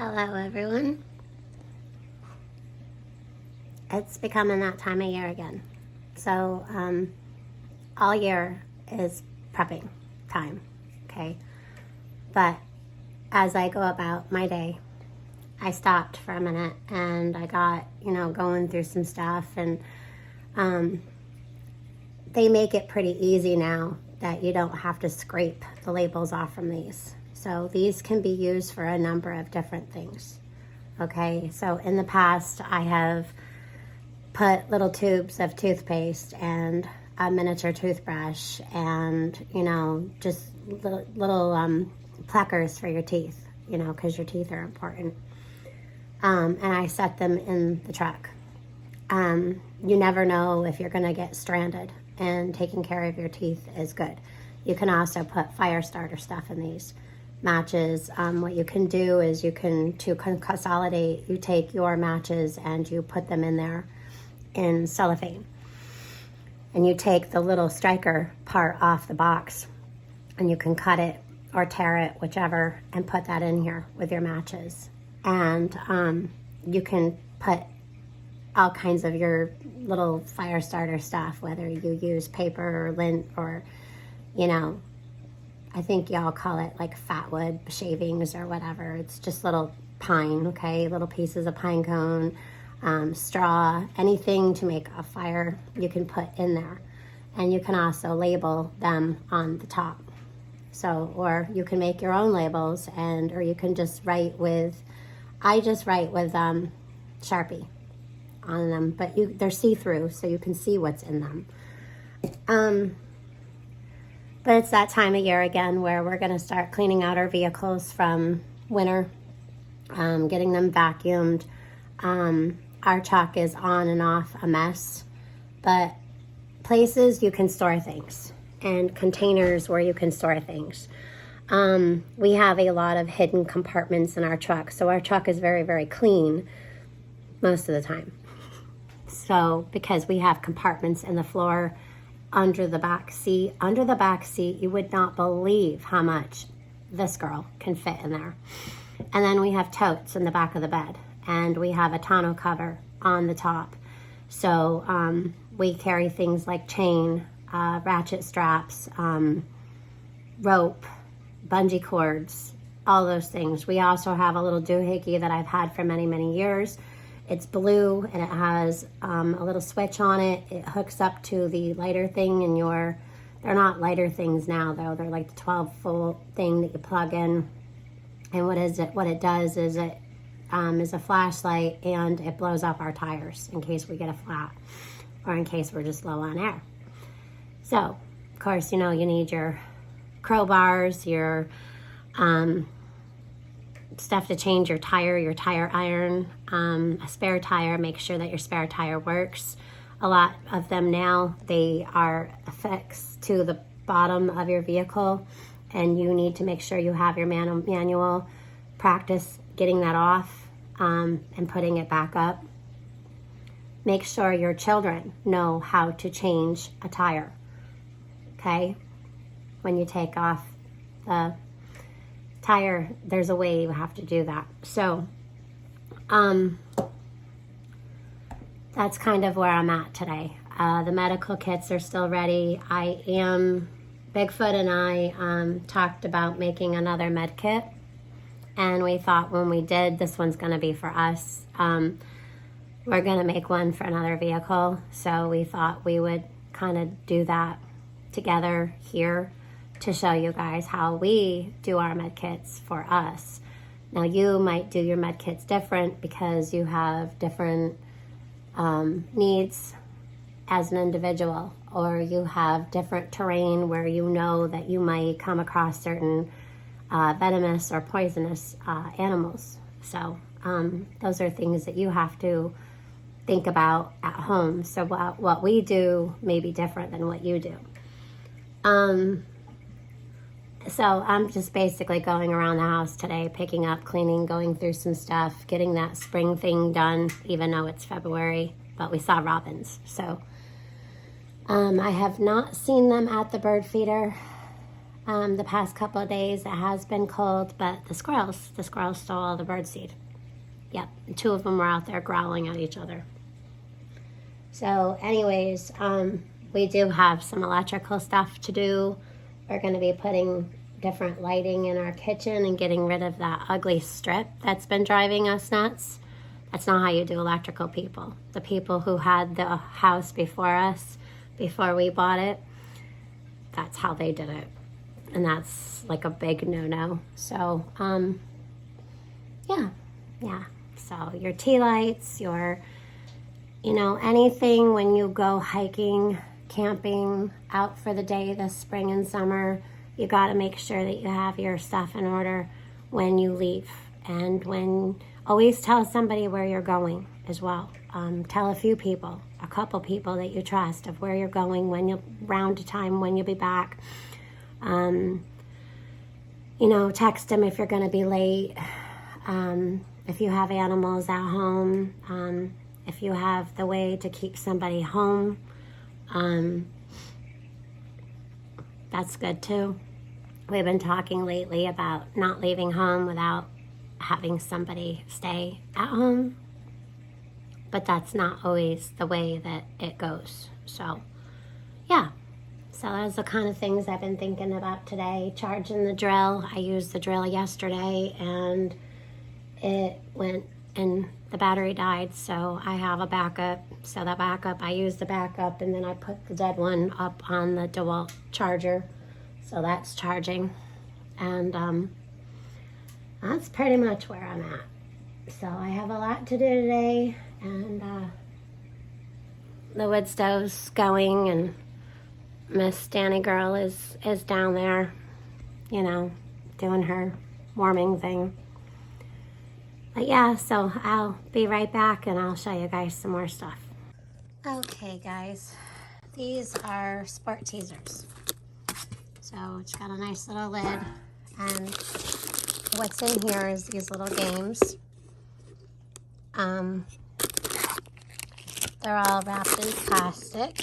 Hello everyone. It's becoming that time of year again. So all year is prepping time, okay? But as I go about my day, I stopped for a minute and I got, going through some stuff, and they make it pretty easy now that you don't have to scrape the labels off from these. So these can be used for a number of different things. Okay, so in the past I have put little tubes of toothpaste and a miniature toothbrush and, just little plackers for your teeth, because your teeth are important. And I set them in the truck. You never know if you're going to get stranded, and taking care of your teeth is good. You can also put fire starter stuff in these. Matches, what you can do is to consolidate, you take your matches and you put them in there in cellophane, and you take the little striker part off the box and you can cut it or tear it, whichever, and put that in here with your matches. And you can put all kinds of your little fire starter stuff, whether you use paper or lint or, I think y'all call it like fatwood shavings or whatever. It's just little pine, okay? Little pieces of pine cone, straw, anything to make a fire you can put in there. And you can also label them on the top. So, or you can make your own labels, or you can just I just write with Sharpie on them, but they're see-through, so you can see what's in them. But it's that time of year again where we're going to start cleaning out our vehicles from winter, getting them vacuumed. Our truck is on and off a mess, but places you can store things and containers where you can store things. We have a lot of hidden compartments in our truck, so our truck is very, very clean most of the time. So because we have compartments in the floor, under the back seat, you would not believe how much this girl can fit in there. And then we have totes in the back of the bed, and we have a tonneau cover on the top. So we carry things like chain, ratchet straps, rope, bungee cords, all those things. We also have a little doohickey that I've had for many, many years. It's blue and it has a little switch on it. It hooks up to the lighter thing in they're not lighter things now though. They're like the 12-volt thing that you plug in. And what it does is it is a flashlight, and it blows up our tires in case we get a flat or in case we're just low on air. So, of course, you need your crowbars, your stuff to change your tire iron, a spare tire. Make sure that your spare tire works. A lot of them now, they are affixed to the bottom of your vehicle, and you need to make sure you have your manual. Practice getting that off and putting it back up. Make sure your children know how to change a tire, okay? When you take off the tire, there's a way you have to do that. So that's kind of where I'm at today. The medical kits are still ready. Bigfoot and I talked about making another med kit, and we thought when we did, this one's going to be for us. We're going to make one for another vehicle, so we thought we would kind of do that together here to show you guys how we do our med kits for us. Now you might do your med kits different because you have different needs as an individual, or you have different terrain where you know that you might come across certain venomous or poisonous animals. So those are things that you have to think about at home. So what we do may be different than what you do. So I'm just basically going around the house today, picking up, cleaning, going through some stuff, getting that spring thing done, even though it's February, but we saw robins. So I have not seen them at the bird feeder. The past couple of days it has been cold, but the squirrels stole all the birdseed. Yep, 2 of them were out there growling at each other. So anyways, we do have some electrical stuff to do. We're going to be putting different lighting in our kitchen and getting rid of that ugly strip that's been driving us nuts. That's not how you do electrical, people. The people who had the house before us, before we bought it, that's how they did it. And that's like a big no-no. So, yeah. So your tea lights, your, anything when you go hiking, camping, out for the day this spring and summer, you got to make sure that you have your stuff in order when you leave. And always tell somebody where you're going as well. Tell a couple people that you trust of where you're going, when you'll round to time, when you'll be back. Text them if you're going to be late. If you have animals at home, if you have the way to keep somebody home, that's good too. We've been talking lately about not leaving home without having somebody stay at home, but that's not always the way that it goes. So, yeah. So those are the kind of things I've been thinking about today. Charging the drill. I used the drill yesterday and it went and the battery died, so I have a backup. So the backup, I used the backup and then I put the dead one up on the DeWalt charger. So that's charging. And that's pretty much where I'm at. So I have a lot to do today, and the wood stove's going, and Miss Danny Girl is down there, doing her warming thing. But yeah, so I'll be right back and I'll show you guys some more stuff. Okay guys, these are sport teasers. So it's got a nice little lid, and what's in here is these little games. They're all wrapped in plastic,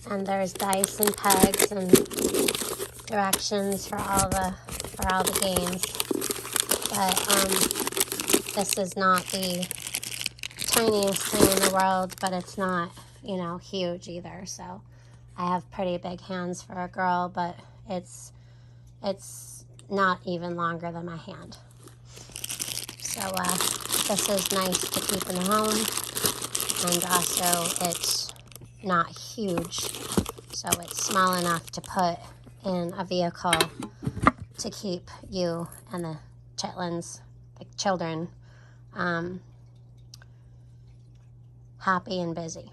and there's dice and pegs and directions for all the games. But this is not the tiniest thing in the world, but it's not, huge either. So I have pretty big hands for a girl, but it's not even longer than my hand. So this is nice to keep in the home, and also it's not huge, so it's small enough to put in a vehicle to keep you and the children happy and busy.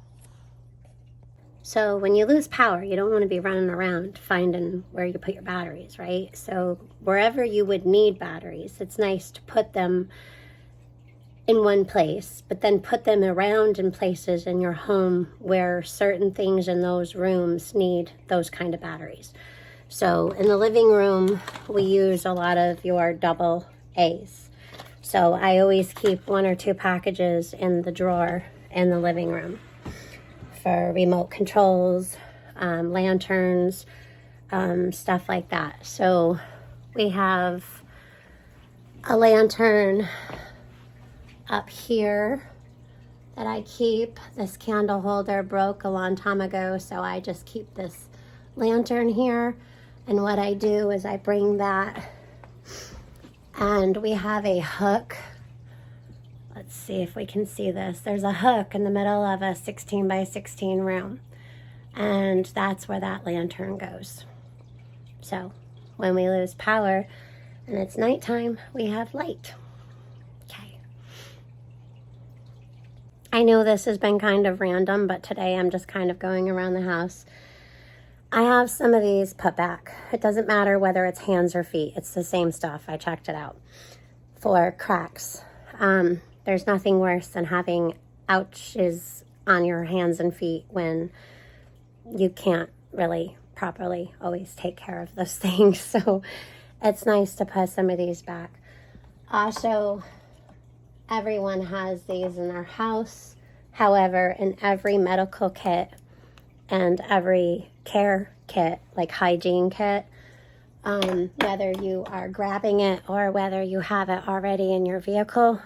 So when you lose power, you don't want to be running around finding where you put your batteries, right? So wherever you would need batteries, it's nice to put them in one place, but then put them around in places in your home where certain things in those rooms need those kind of batteries. So in the living room, we use a lot of your double A's. So I always keep 1 or 2 packages in the drawer in the living room for remote controls, lanterns, stuff like that. So we have a lantern up here that I keep. This candle holder broke a long time ago, so I just keep this lantern here. And what I do is I bring that, and we have a hook. Let's see if we can see this. There's a hook in the middle of a 16 by 16 room, and that's where that lantern goes. So when we lose power and it's nighttime, we have light. Okay. I know this has been kind of random, but today I'm just kind of going around the house. I have some of these put back. It doesn't matter whether it's hands or feet. It's the same stuff. I checked it out. For cracks. There's nothing worse than having ouches on your hands and feet when you can't really properly always take care of those things. So it's nice to put some of these back. Also, everyone has these in their house. However, in every medical kit and every care kit, like hygiene kit, whether you are grabbing it or whether you have it already in your vehicle.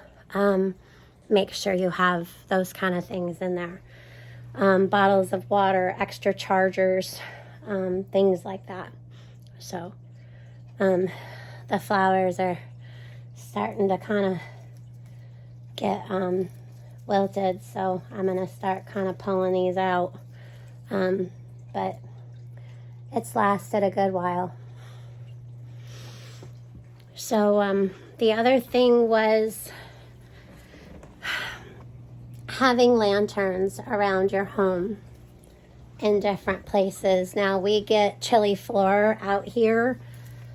Make sure you have those kind of things in there. Bottles of water, extra chargers, things like that. So the flowers are starting to kind of get wilted, so I'm going to start kind of pulling these out. But it's lasted a good while. So the other thing was having lanterns around your home in different places. Now we get chili floor out here,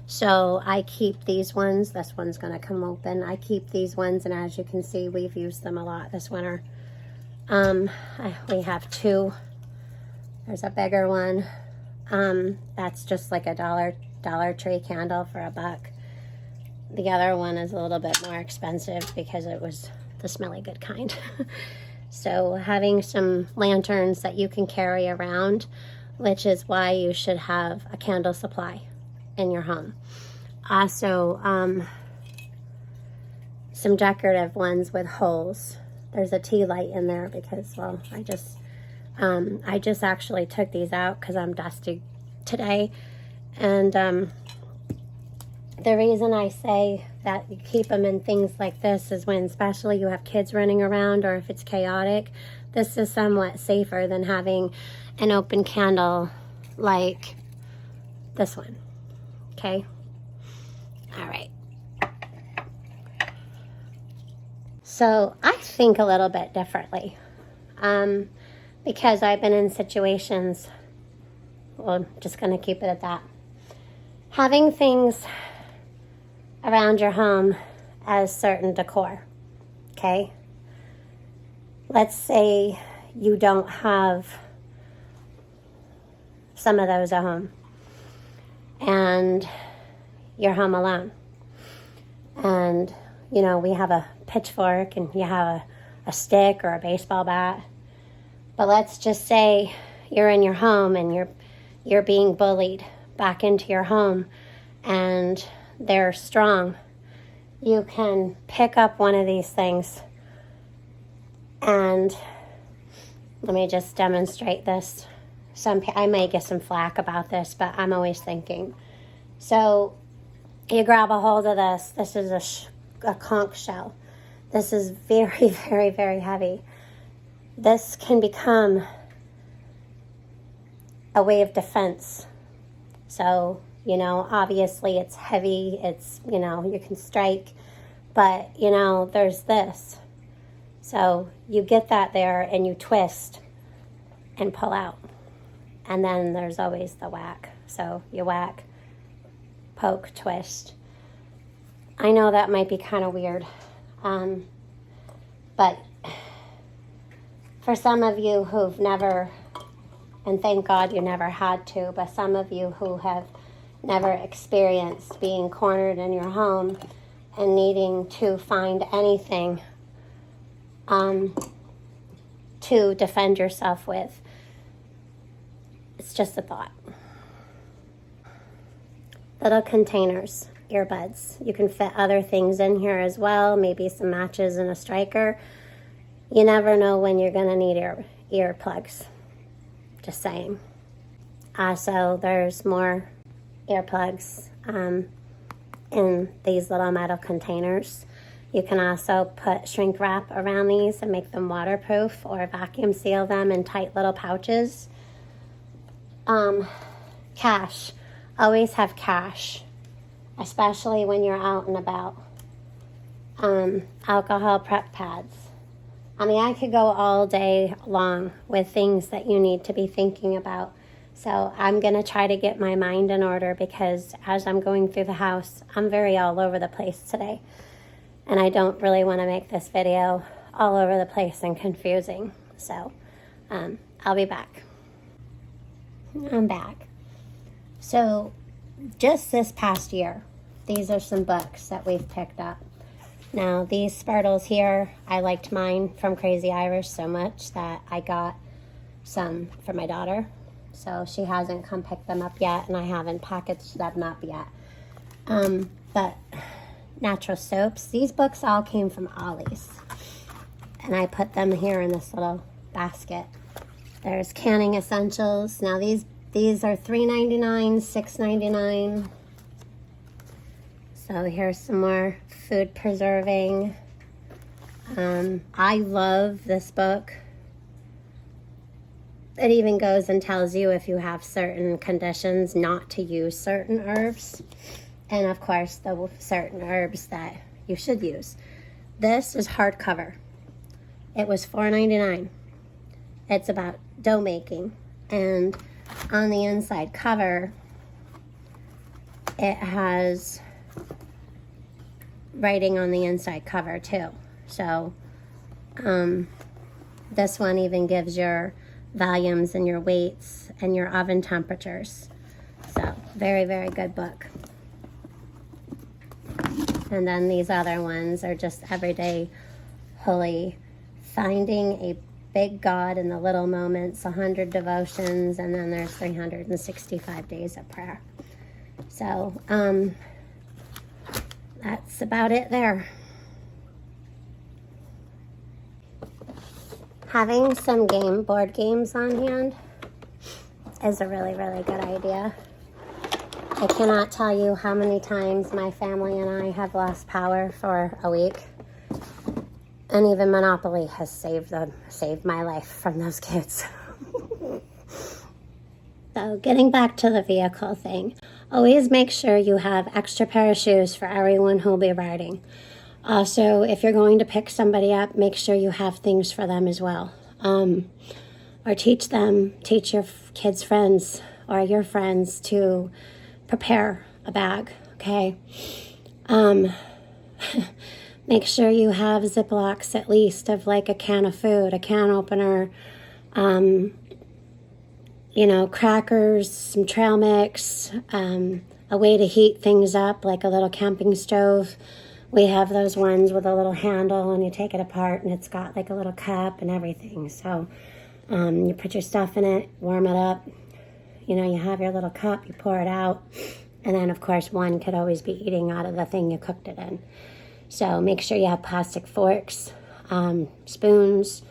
so I keep these ones. This one's going to come open. I keep these ones, and as you can see, we've used them a lot this winter. We have two. There's a bigger one. That's just like a Dollar Tree candle for $1. The other one is a little bit more expensive because it was the smelly good kind. So having some lanterns that you can carry around, which is why you should have a candle supply in your home. Also, some decorative ones with holes. There's a tea light in there because, well, I just actually took these out because I'm dusty today. And the reason I say that you keep them in things like this is when especially you have kids running around or if it's chaotic, this is somewhat safer than having an open candle like this one. Okay? All right. So I think a little bit differently because I've been in situations, well, I'm just going to keep it at that. Having things around your home as certain decor, okay? Let's say you don't have some of those at home and you're home alone. And, you know, we have a pitchfork and you have a stick or a baseball bat. But let's just say you're in your home and you're being bullied back into your home and they're strong. You can pick up one of these things and let me just demonstrate this. I may get some flack about this, but I'm always thinking. So you grab a hold of this. This is a conch shell. This is very, very, very heavy. This can become a way of defense. So, you know, obviously it's heavy. It's, you know, you can strike. But, you know, there's this. So you get that there and you twist and pull out. And then there's always the whack. So you whack, poke, twist. I know that might be kind of weird. But for some of you who've never, and thank God you never had to, but some of you who have never experienced being cornered in your home and needing to find anything to defend yourself with, it's just a thought. Little containers, earbuds. You can fit other things in here as well, maybe some matches and a striker. You never know when you're going to need earplugs. Just saying. Also, there's more earplugs in these little metal containers. You can also put shrink wrap around these and make them waterproof or vacuum seal them in tight little pouches. Cash. Always have cash, especially when you're out and about. Alcohol prep pads. I mean, I could go all day long with things that you need to be thinking about. So I'm going to try to get my mind in order because as I'm going through the house, I'm very all over the place today. And I don't really want to make this video all over the place and confusing. So I'll be back. I'm back. So just this past year, these are some books that we've picked up. Now, these Spartles here, I liked mine from Crazy Irish so much that I got some for my daughter. so she hasn't come pick them up yet, and I haven't packaged them up yet. But natural soaps, these books all came from Ollie's, and I put them here in this little basket. There's canning essentials. Now these are $3.99, $6.99. So here's some more food preserving. I love this book. It even goes and tells you if you have certain conditions not to use certain herbs. And of course, the certain herbs that you should use. This is hardcover. It was $4.99. It's about dough making. And on the inside cover, it has writing on the inside cover too. So this one even gives your volumes and your weights and your oven temperatures. So very, very good book. And then these other ones are just everyday holy, finding a big God in the little moments, 100 devotions, and then there's 365 days of prayer. So that's about it there. Having some board games on hand is a really, really good idea. I cannot tell you how many times my family and I have lost power for a week. And even Monopoly has saved my life from those kids. So getting back to the vehicle thing, always make sure you have extra pair of shoes for everyone who will be riding. Also, if you're going to pick somebody up, make sure you have things for them as well. Or teach your kids' friends or your friends to prepare a bag, okay? Make sure you have Ziplocs at least of like a can of food, a can opener, crackers, some trail mix, a way to heat things up like a little camping stove. We have those ones with a little handle and you take it apart and it's got like a little cup and everything. So you put your stuff in it, warm it up. You have your little cup, you pour it out. And then, of course, one could always be eating out of the thing you cooked it in. So make sure you have plastic forks, spoons,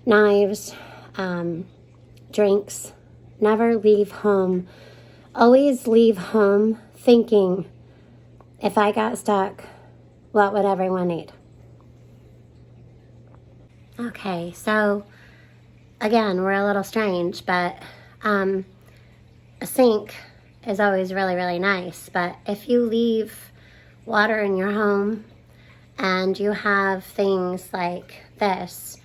knives, drinks. Never leave home. Always leave home thinking, if I got stuck, what would everyone need? Okay, so again, we're a little strange, but a sink is always really, really nice. But if you leave water in your home and you have things like this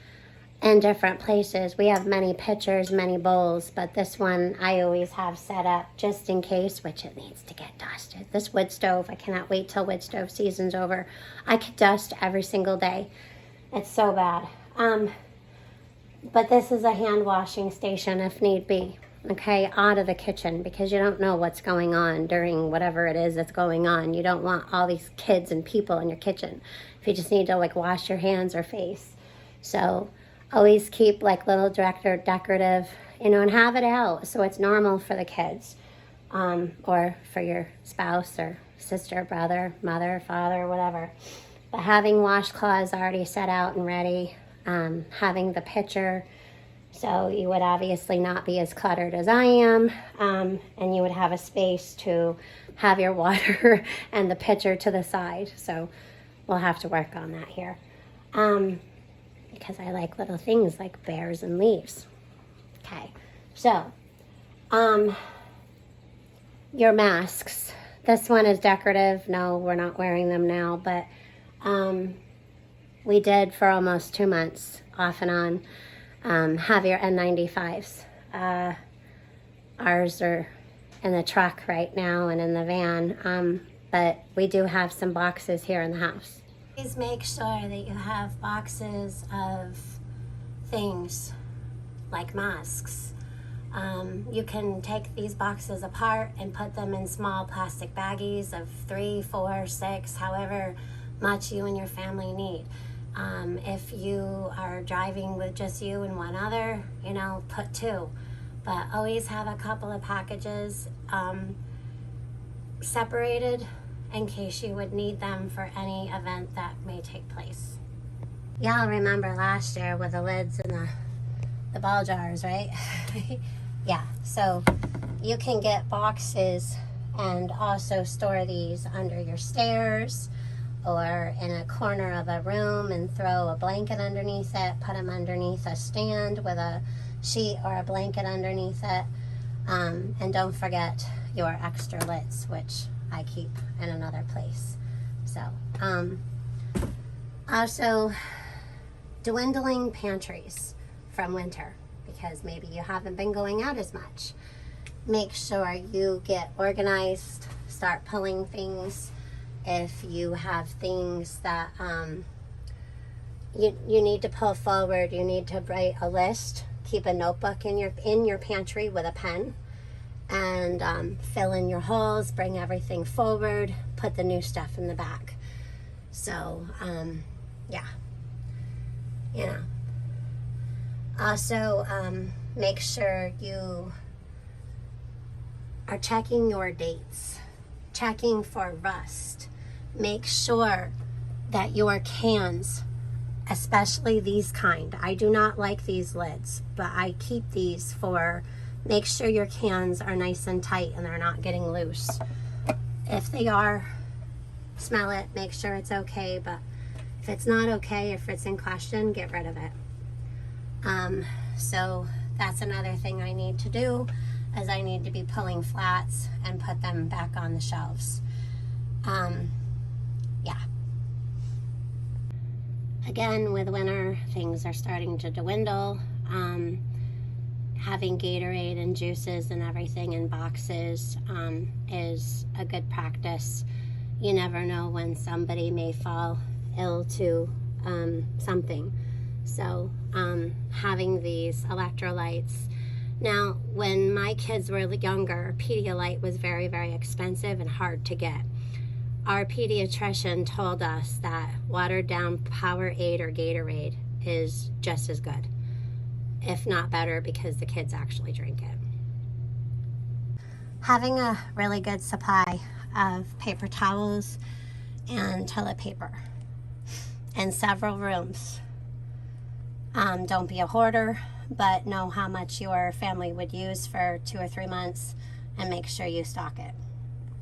in different places, we have many pitchers, many bowls, but this one I always have set up just in case, which it needs to get dusted. This wood stove, I cannot wait till wood stove season's over. I could dust every single day. It's so bad. But this is a hand washing station if need be, okay, out of the kitchen, because you don't know what's going on during whatever it is that's going on. You don't want all these kids and people in your kitchen if you just need to like wash your hands or face. So always keep like little decorative, and have it out so it's normal for the kids, or for your spouse or sister, brother, mother, father, whatever. But having washcloths already set out and ready, having the pitcher, so you would obviously not be as cluttered as I am, and you would have a space to have your water and the pitcher to the side. So we'll have to work on that here. Because I like little things like bears and leaves. Okay, so your masks. This one is decorative. No, we're not wearing them now, but we did for almost 2 months, off and on, have your N95s. Ours are in the truck right now and in the van, but we do have some boxes here in the house. Please make sure that you have boxes of things like masks. You can take these boxes apart and put them in small plastic baggies of 3, 4, 6, however much you and your family need. If you are driving with just you and one other, put 2. but always have a couple of packages separated in case you would need them for any event that may take place. Y'all remember last year with the lids and the ball jars, right? Yeah, so you can get boxes and also store these under your stairs or in a corner of a room and throw a blanket underneath it, put them underneath a stand with a sheet or a blanket underneath it. And don't forget your extra lids, which I keep in another place. So, also dwindling pantries from winter because maybe you haven't been going out as much. Make sure you get organized, start pulling things. If you have things that you need to pull forward, you need to write a list. Keep a notebook in your pantry with a pen and fill in your holes, bring everything forward, put the new stuff in the back. So, yeah, you know. Also, make sure you are checking your dates, checking for rust. Make sure that your cans, especially these kind, I do not like these lids, but I keep these for, make sure your cans are nice and tight and they're not getting loose. If they are, smell it, make sure it's okay, but if it's not okay, if it's in question, get rid of it. So that's another thing I need to do, is I need to be pulling flats and put them back on the shelves. Yeah. Again, with winter, things are starting to dwindle. Having Gatorade and juices and everything in boxes is a good practice. You never know when somebody may fall ill to something. So having these electrolytes. Now, when my kids were younger, Pedialyte was very, very expensive and hard to get. Our pediatrician told us that watered down Powerade or Gatorade is just as good, if not better, because the kids actually drink it. Having a really good supply of paper towels and toilet paper in several rooms. Don't be a hoarder, but know how much your family would use for 2 or 3 months and make sure you stock it.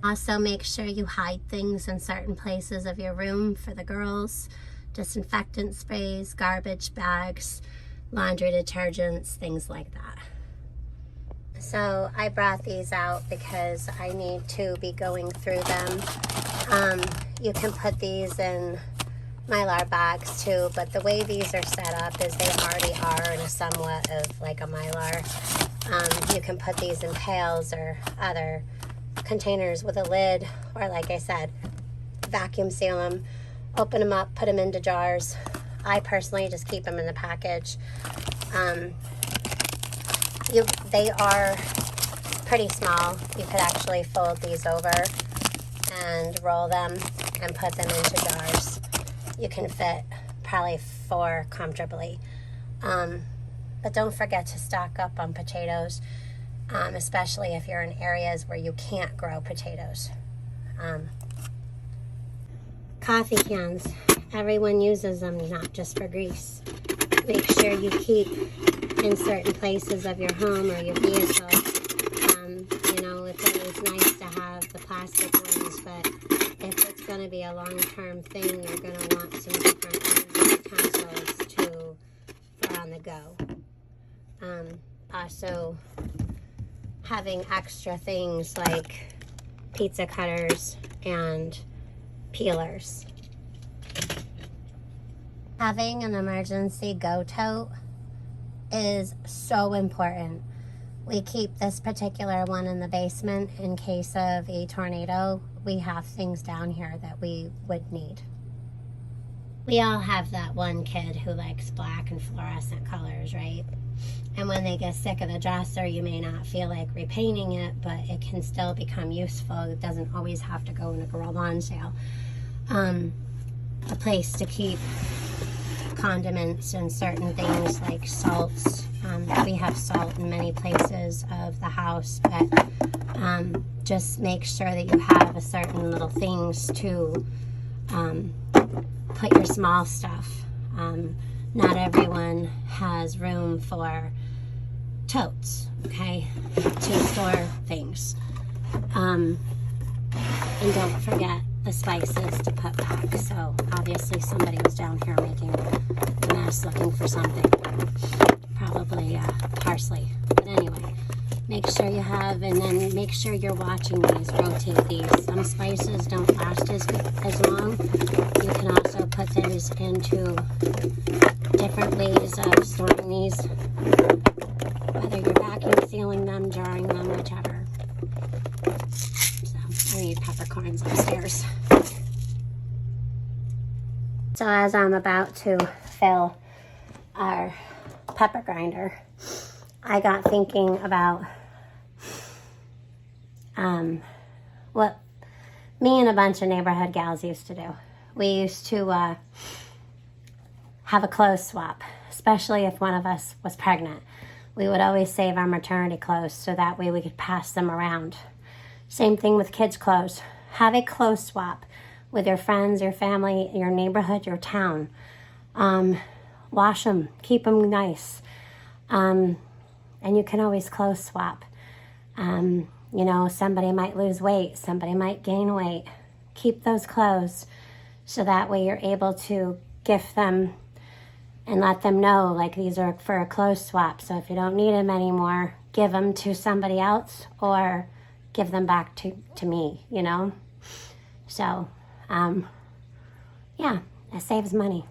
Also, make sure you hide things in certain places of your room for the girls. Disinfectant sprays, garbage bags, laundry detergents, things like that. So I brought these out because I need to be going through them. You can put these in Mylar bags too, but the way these are set up is they already are in a somewhat of like a Mylar. You can put these in pails or other containers with a lid, or like I said, vacuum seal them, open them up, put them into jars. I personally just keep them in the package. They are pretty small. You could actually fold these over and roll them and put them into jars. You can fit probably 4 comfortably. But don't forget to stock up on potatoes, especially if you're in areas where you can't grow potatoes. Coffee cans. Everyone uses them, not just for grease. Make sure you keep in certain places of your home or your vehicle. You know, it's always nice to have the plastic ones, but if it's going to be a long-term thing, you're going to want some different utensils for on the go. Also, having extra things like pizza cutters and peelers. Having an emergency go tote is so important. We keep this particular one in the basement in case of a tornado. We have things down here that we would need. We all have that one kid who likes black and fluorescent colors, right? And when they get sick of the dresser, you may not feel like repainting it, but it can still become useful. It doesn't always have to go in a garage sale. A place to keep condiments and certain things like salts We have salt in many places of the house, but just make sure that you have a certain little things to put your small stuff. Not everyone has room for totes, okay, to store things. And don't forget the spices to put back. So obviously somebody was down here making a mess looking for something. Probably parsley. But anyway, make sure you have, and then make sure you're watching these, rotate these. Some spices don't last as long. You can also put these into different ways of storing these, whether you're vacuum sealing them, jarring them, whichever. So I need peppercorns upstairs. So as I'm about to fill our pepper grinder, I got thinking about what me and a bunch of neighborhood gals used to do. We used to have a clothes swap, especially if one of us was pregnant. We would always save our maternity clothes so that way we could pass them around. Same thing with kids' clothes. Have a clothes swap with your friends, your family, your neighborhood, your town. Wash them, keep them nice. And you can always clothes swap. You know, somebody might lose weight, somebody might gain weight. Keep those clothes so that way you're able to gift them and let them know, like, these are for a clothes swap. So if you don't need them anymore, give them to somebody else or give them back to me, you know? So, yeah, it saves money.